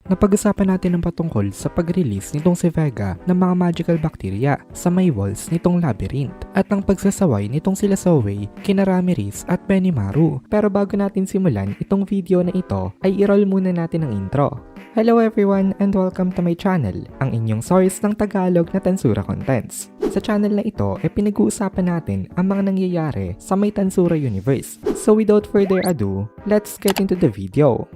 Napag-usapan natin ang patungkol sa pag-release nitong si Vega ng mga magical bacteria sa may walls nitong labyrinth at ang pagsasaway nitong sila Zoe, kina Ramirez at Benimaru. Pero bago natin simulan itong video na ito ay i-roll muna natin ang intro. Hello everyone and welcome to my channel, ang inyong source ng Tagalog na Tansura Contents. Sa channel na ito ay pinag-uusapan natin ang mga nangyayari sa may Tansura universe. So without further ado, let's get into the video.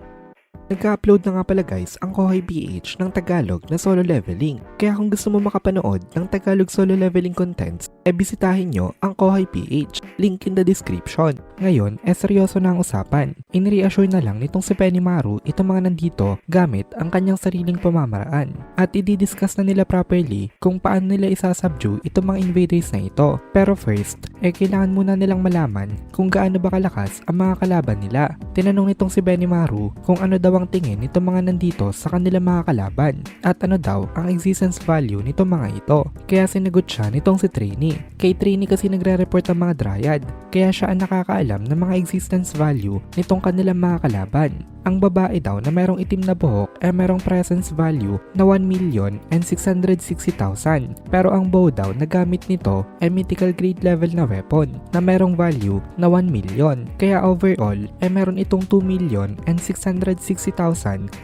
Nag-upload na nga pala guys ang Kohay PH ng Tagalog na solo leveling. Kaya kung gusto mo makapanood ng Tagalog solo leveling contents, bisitahin nyo ang Kohay PH. Link in the description. Ngayon, seryoso na ang usapan. In-reassure na lang nitong si Benimaru itong mga nandito gamit ang kanyang sariling pamamaraan. At i-discuss na nila properly kung paano nila isasubdue itong mga invaders na ito. Pero first, kailangan muna nilang malaman kung gaano ba kalakas ang mga kalaban nila. Tinanong nitong si Benimaru kung ano daw ang tingin nitong mga nandito sa kanilang mga kalaban at ano daw ang existence value nitong mga ito. Kaya sinagot siya nitong si Trini. Kay Trini kasi nagre-report ang mga Dryad, kaya siya ang nakakaalam ng mga existence value nitong kanilang mga kalaban. Ang babae daw na merong itim na buhok ay merong presence value na 1,660,000 pero ang bow daw na gamit nito ay mythical grade level na weapon na merong value na 1 million. Kaya overall ay meron itong 2,660,000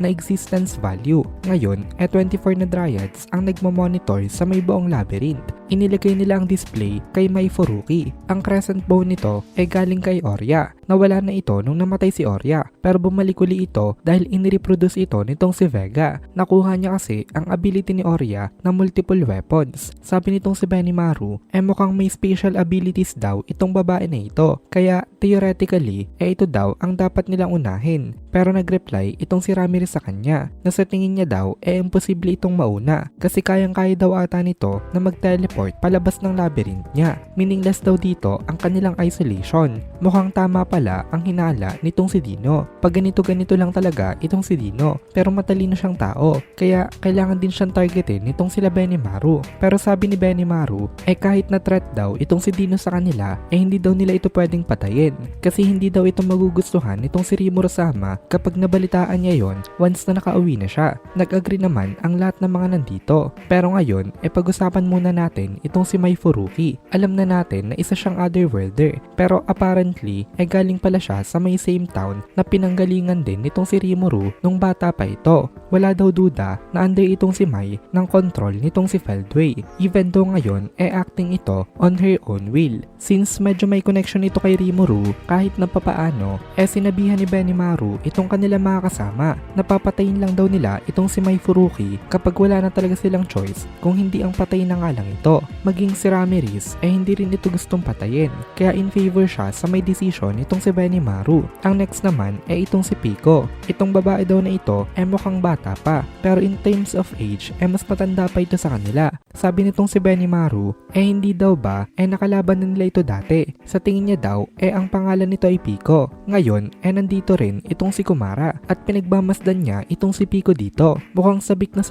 na existence value. Ngayon ay 24 na Dryads ang nagmamonitor sa may buong labyrinth. Inilagay nila ang display kay Mai Furuki. Ang crescent bow nito ay galing kay Orya. Nawala na ito nung namatay si Orya pero bumalik uli ito dahil inireproduce ito nitong si Vega. Nakuha niya kasi ang ability ni Orya na multiple weapons. Sabi nitong si Benimaru mukhang may special abilities daw itong babae na ito. Kaya theoretically ito daw ang dapat nilang unahin. Pero nagreply itong si Ramirez sa kanya na sa tingin niya daw imposible itong mauna kasi kayang-kaya daw ata nito na mag-teleport palabas ng labyrinth niya. Meaningless daw dito ang kanilang isolation. Mukhang tama pala ang hinala nitong si Dino. Pag ganito-ganito lang talaga itong si Dino pero matalino siyang tao kaya kailangan din siyang targetin nitong sila Benimaru. Pero sabi ni Benimaru kahit na threat daw itong si Dino sa kanila hindi daw nila ito pwedeng patayin kasi hindi daw ito magugustuhan nitong si Rimuru-sama kapag nabalitaan niya yon once na nakauwi na siya. Nag-agree naman ang lahat ng mga nandito. Pero ngayon pag-usapan muna natin itong si Mai Furuki. Alam na natin na isa siyang otherworlder pero apparently galing pala siya sa may same town na pinanggalingan din nitong si Rimuru nung bata pa ito. Wala daw duda na under itong si Mai ng control nitong si Feldway. Even though ngayon acting ito on her own will. Since medyo may connection ito kay Rimuru kahit na papaano sinabihan ni Benimaru itong kanilang mga kasama na papatayin lang daw nila itong si Mai Furuki kapag wala na talaga silang choice kung hindi ang patay na nga lang ito. Maging si Ramirez hindi rin ito gustong patayin kaya in favor siya sa may decision itong si Benimaru. Ang next naman itong si Pico. Itong babae daw na ito mukhang bata pa pero in terms of age mas matanda pa ito sa kanila. Sabi nitong si Benimaru hindi daw ba nakalaban na nila ito dati. Sa tingin niya daw ang pangalan nito ay Pico. Ngayon nandito rin itong si Kumara at pinagmamasdan niya itong si Pico dito. Mukhang sabik na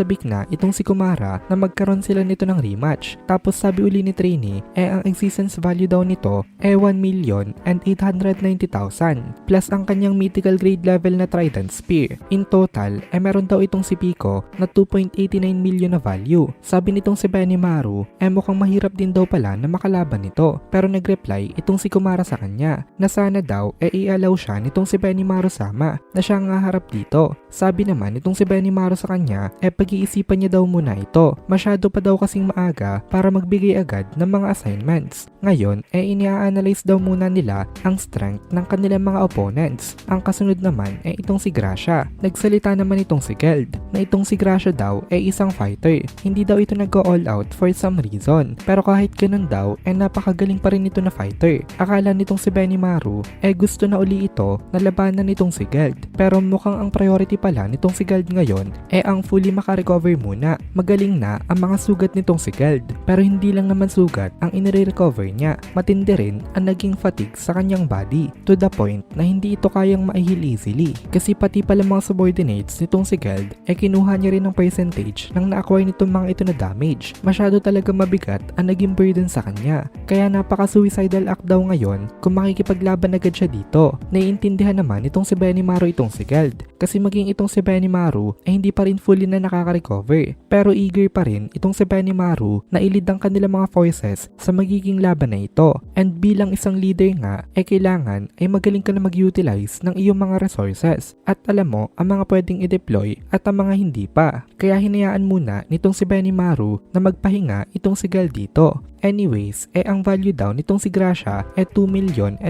itong si Kumara na magkaroon sila nito ng rematch. Tapos sabi uli ni Trini ang existence value daw nito 1,890,000 plus ang kanyang mythical grade level na Trident Spear. In total meron daw itong si Pico na 2.89 million na value. Sabi nitong si Benimaru mukhang mahirap din daw pala na makalaban nito pero nagreply itong si Kumara sa kanya na sana daw i-allow siya nitong si Benimaru-sama na siya ang haharap dito. Sabi naman itong si Benimaru sa kanya pag-iisipan niya daw muna ito. Masyado pa daw kasing maaga para magbigay agad ng mga assignments. Ngayon ini-analyze daw muna nila ang strength ng kanilang mga opponents. Ang kasunod naman itong si Gracia. Nagsalita naman itong si Geld na itong si Gracia daw isang fighter. Hindi daw ito nag-all out for some reason pero kahit ganun daw napakagaling pa rin ito na fighter. Akala nitong si Benimaru gusto na uli ito na labanan nitong si Geld pero mukhang ang priority pala nitong si Geld ngayon ang fully makarecover muna. Magaling na ang mga sugat nitong si Geld pero hindi lang naman sugat ang inire-recover niya. Matindi rin ang naging fatigue sa kanyang body to the point na hindi ito kayang maihil easily kasi pati pala mga subordinates nitong si Geld kinuha niya rin ng percentage ng na-acquire nitong mga ito na damage. Masyado talaga mabigat ang ang naging burden sa kanya. Kaya napaka-suicidal act daw ngayon kung makikipaglaban agad siya dito. Naiintindihan naman itong si Benimaru itong si Gald. Kasi maging itong si Benimaru ay hindi pa rin fully na nakaka-recover. Pero eager pa rin itong si Benimaru na ilid ang kanilang mga forces sa magiging laban na ito. And bilang isang leader nga, ay kailangan ay magaling ka na mag-utilize ng iyong mga resources. At alam mo ang mga pwedeng i-deploy at ang mga hindi pa. Kaya hinayaan muna nitong si Benimaru na magpahinga itong si Gald dito. Anyways, ang value daw nitong si Gracia 2,440,000.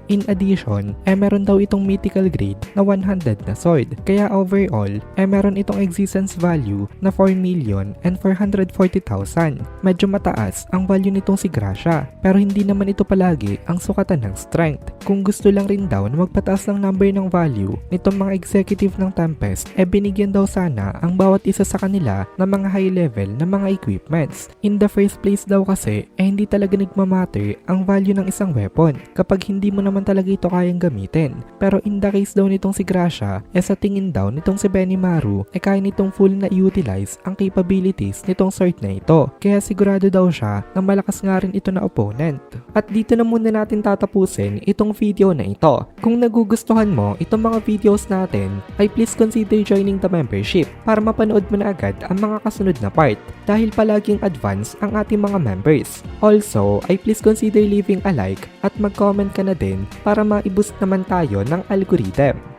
In addition, meron daw itong mythical grade na 100 na sword. Kaya overall, meron itong existence value na 4,440,000. Medyo mataas ang value nitong si Gracia, pero hindi naman ito palagi ang sukatan ng strength. Kung gusto lang rin daw na magpataas ng number ng value nitong mga executive ng Tempest, binigyan daw sana ang bawat isa sa kanila ng mga high level na mga equipments. In the first place daw kasi, hindi talaga nagmamatter ang value ng isang weapon kapag hindi mo naman talaga ito kayang gamitin. Pero in the case daw nitong si Gracia, sa tingin daw nitong si Benimaru, kaya nitong full na i-utilize ang capabilities nitong sword na ito. Kaya sigurado daw siya na malakas nga rin ito na opponent. At dito na muna natin tatapusin itong video na ito. Kung nagugustuhan mo itong mga videos natin, ay please consider joining the membership para mapanood mo na agad ang mga kasunod na part dahil palaging advance ang ating mga members. Also, ay please consider leaving a like at mag-comment ka na din para ma-boost naman tayo ng algorithm.